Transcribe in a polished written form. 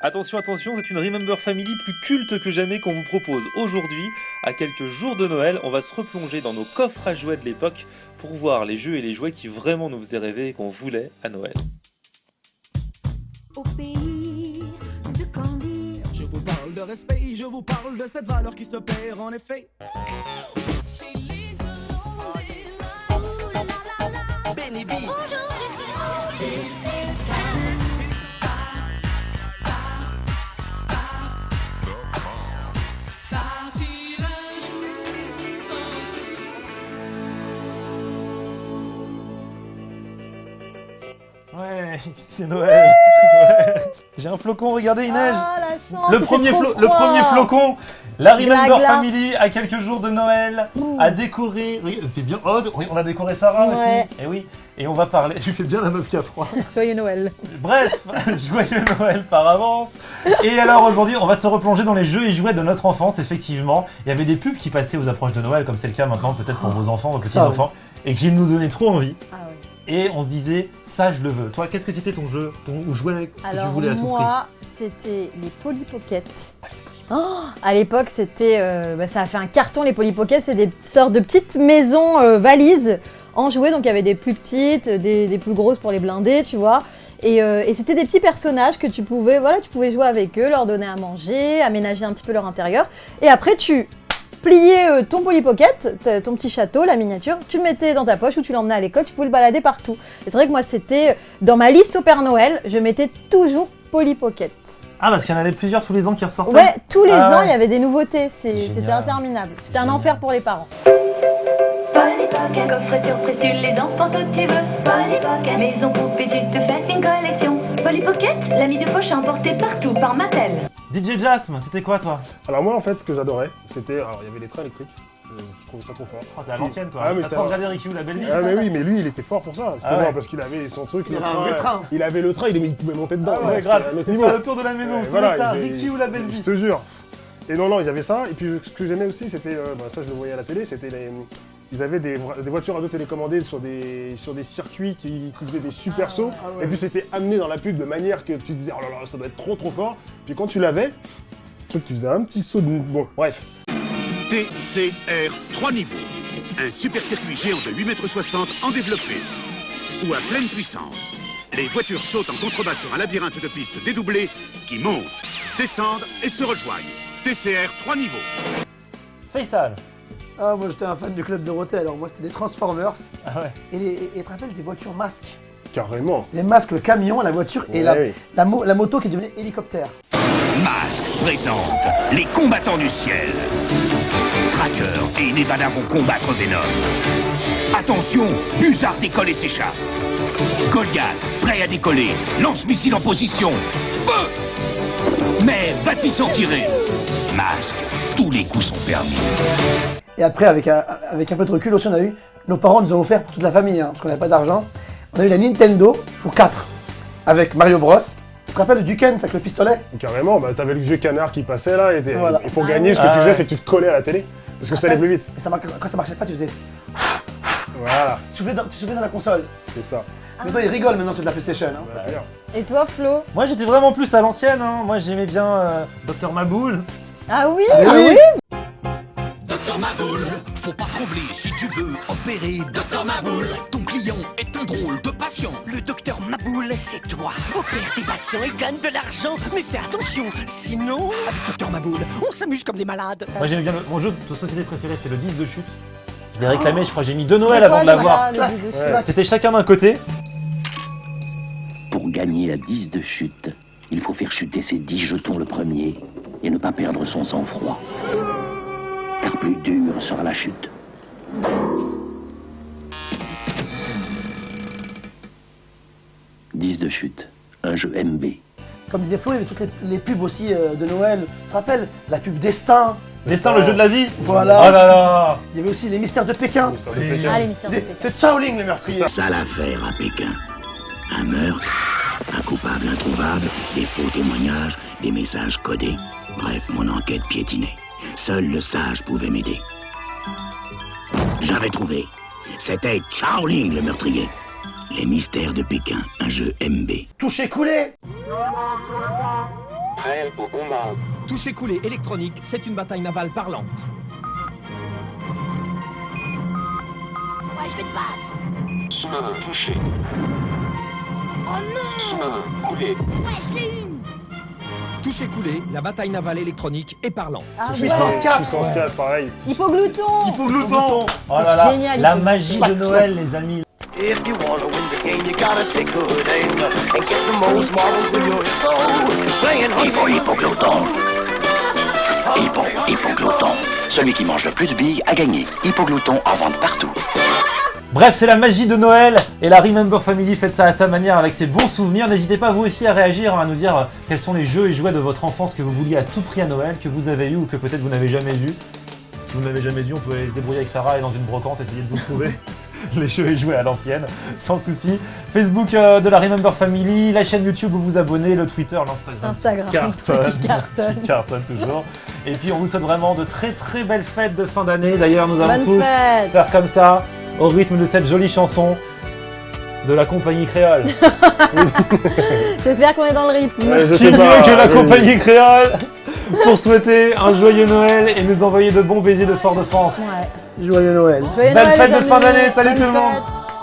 Attention, attention, c'est une Remember Family plus culte que jamais qu'on vous propose aujourd'hui. À quelques jours de Noël, on va se replonger dans nos coffres à jouets de l'époque pour voir les jeux et les jouets qui vraiment nous faisaient rêver et qu'on voulait à Noël. Au pays de Candy, je vous parle de respect, je vous parle de cette valeur qui se perd en effet. Benny B. Ouais, c'est Noël. Ouais. J'ai un flocon, regardez, il neige. Ah, la chance, Le il premier, fait trop le froid. premier flocon. La Remember Gla, gla. Family à quelques jours de Noël a décoré. Oui, c'est bien. Oh, oui, on a décoré Sarah Ouais. aussi. Et oui. Et on va parler. Tu fais bien la meuf qui a froid. Joyeux Noël. Bref, joyeux Noël par avance. Et alors aujourd'hui, on va se replonger dans les jeux et jouets de notre enfance. Effectivement, il y avait des pubs qui passaient aux approches de Noël, comme c'est le cas maintenant peut-être pour vos enfants, vos petits-enfants, et qui nous donnaient trop envie. Ah ouais. Et on se disait, ça je le veux. Toi, qu'est-ce que c'était ton jeu, ton jouet que Alors tu voulais à tout prix? moi, c'était les Polly Pocket. Oh, à l'époque, c'était, ça a fait un carton les Polly Pocket. C'est des sortes de petites maisons valises en jouets. Donc il y avait des plus petites, des plus grosses pour les blindés, tu vois. Et c'était des petits personnages que tu pouvais jouer avec eux, leur donner à manger, aménager un petit peu leur intérieur. Et après, tu pliais ton Polly Pocket, ton petit château, la miniature, tu le mettais dans ta poche ou tu l'emmenais à l'école, tu pouvais le balader partout. Et c'est vrai que moi, c'était dans ma liste au Père Noël, je mettais toujours Polly Pocket. Ah, parce qu'il y en avait plusieurs tous les ans qui ressortaient. Ouais, tous les Ah ans, ouais. il y avait des nouveautés. C'est C'était génial. interminable. C'était un génial. enfer pour les parents. Polly Pocket, coffret surprise, tu les emportes où tu veux. Polly Pocket, maison poupée, tu te fais une collection. Polly Pocket, l'ami de poche emporté partout par Mattel. DJ Jasm, c'était quoi toi? Alors moi en fait ce que j'adorais c'était, alors il y avait les trains électriques, je trouvais ça trop fort. Oh, t'es à l'ancienne toi. Ah, mais T'as j'étais trop à- regardé Ricky ou la belle vie? Ah mais oui, mais lui il était fort pour ça, justement, Ah ouais. parce qu'il avait son truc, Il le avait un vrai train. il avait le train, il pouvait monter dedans. Ah ouais, c'était grave. un autre Il niveau. fait le tour de la maison, Ouais, c'est voilà, ça, il- Ricky ou la belle Je vie? te jure. Et non, il y avait ça, et puis ce que j'aimais aussi c'était, ça je le voyais à la télé, c'était ils avaient des voitures radio télécommandées sur des circuits qui faisaient des super sauts, et puis c'était amené dans la pub de manière que tu disais oh là là ça doit être trop fort, puis quand tu l'avais, tu faisais un petit saut de... Bon, bref. TCR 3 niveaux. Un super circuit géant de 8,60 m en développé. Ou à pleine puissance. Les voitures sautent en contrebas sur un labyrinthe de pistes dédoublées qui montent, descendent et se rejoignent. TCR 3 niveaux. Faisal. Ah, moi j'étais un fan du Club Dorothée, alors moi c'était les Transformers Ah ouais. et tu te rappelles des voitures masques? Carrément. Les masques, le camion, la voiture et Ouais. la moto qui devenait hélicoptère. Mask présente les combattants du ciel. Tracker et Nevada vont combattre Venom. Attention, Buzzard décolle et s'échappe. Goliath, prêt à décoller, lance-missile en position. Feu! Mais va-t-il s'en tirer? Mask, tous les coups sont permis. Et après, avec un peu de recul aussi, on a eu, nos parents nous ont offert pour toute la famille, parce qu'on n'avait pas d'argent, on a eu la Nintendo pour 4, avec Mario Bros. Tu te rappelles du Kent avec le pistolet? Carrément, bah t'avais le vieux canard qui passait là, Voilà. et pour gagner, ce que tu faisais, c'est que tu te collais à la télé, parce que ça allait plus vite. Et quand ça marchait pas, tu faisais... Voilà, Tu soufflais dans la console. c'est ça. Mais toi, ils rigolent maintenant sur de la PlayStation. Hein. Bah, bien. Et toi, Flo? Moi j'étais vraiment plus à l'ancienne, hein. Moi j'aimais bien Dr Maboul. Ah oui, Ah oui. Docteur Maboul, faut pas trembler si tu veux opérer. Docteur Maboul, ton client est un drôle de patient. Le docteur Maboul, c'est toi. Opère tes patients et gagne de l'argent. Mais fais attention, sinon... Avec docteur Maboul, on s'amuse comme des malades. Moi j'aimais bien mon jeu de société préféré, c'est le 10 de chute. Je l'ai réclamé, je crois, j'ai mis 2 Noël avant de l'avoir. C'était chacun d'un côté. Pour gagner à 10 de chute, il faut faire chuter ses 10 jetons le premier et ne pas perdre son sang-froid. Car plus dure sera la chute. « 10 de chute, un jeu MB. Comme disait Flo, il y avait toutes les pubs aussi de Noël. Tu te rappelles? La pub Destin. Destin, le jeu de la vie. Voilà. Oh là là. Il y avait aussi les mystères de Pékin. L'histoire de Pékin. Ah, les mystères de C'est Pékin. c'est Shaolin le meurtrier. Sale affaire à Pékin. Un meurtre, un coupable introuvable, des faux témoignages, des messages codés. Bref, mon enquête piétinait. Seul le sage pouvait m'aider. J'avais trouvé. C'était Shaolin le meurtrier. Les mystères de Pékin, un jeu MB. Touché coulé. Noël pour combattre. Toucher coulé électronique, c'est une bataille navale parlante. Ouais, je vais te battre. Sous-marin touché. Oh non. Sous-marin coulé. Ouais, je l'ai une. Toucher coulé, la bataille navale électronique est parlante. Ah, Puissance 4. Puissance 4, pareil. Hippoglouton. Hippoglouton. Oh là là, Génial, la il faut- magie de Noël, les amis. If you wanna win the game, you gotta take good aim and get the most marbles with your foe. Playing Hippoglouton. Hippoglouton. Celui qui mange le plus de billes a gagné. Hippoglouton en vente partout. Bref, c'est la magie de Noël et la Remember Family fait ça à sa manière avec ses bons souvenirs. N'hésitez pas vous aussi à réagir, à nous dire quels sont les jeux et jouets de votre enfance que vous vouliez à tout prix à Noël, que vous avez eu ou que peut-être vous n'avez jamais vu. Si vous n'avez jamais vu, on peut aller se débrouiller avec Sarah et dans une brocante essayer de vous trouver les jeux et jouets à l'ancienne, sans souci. Facebook de la Remember Family, la chaîne YouTube où vous abonnez, le Twitter, l'Instagram. Instagram. Cartonne. Cartonne toujours. Et puis on vous souhaite vraiment de très très belles fêtes de fin d'année. D'ailleurs, nous allons Bonne tous fête. faire comme ça, au rythme de cette jolie chanson de la compagnie créole. J'espère qu'on est dans le rythme. Ouais, je Qui sais mieux pas. que la compagnie créole pour souhaiter un joyeux Noël et nous envoyer de bons baisers de Fort-de-France. Ouais. Joyeux Noël. Joyeux Belle Noël, fête les de fin amis. d'année, salut Bonne tout le monde. fête.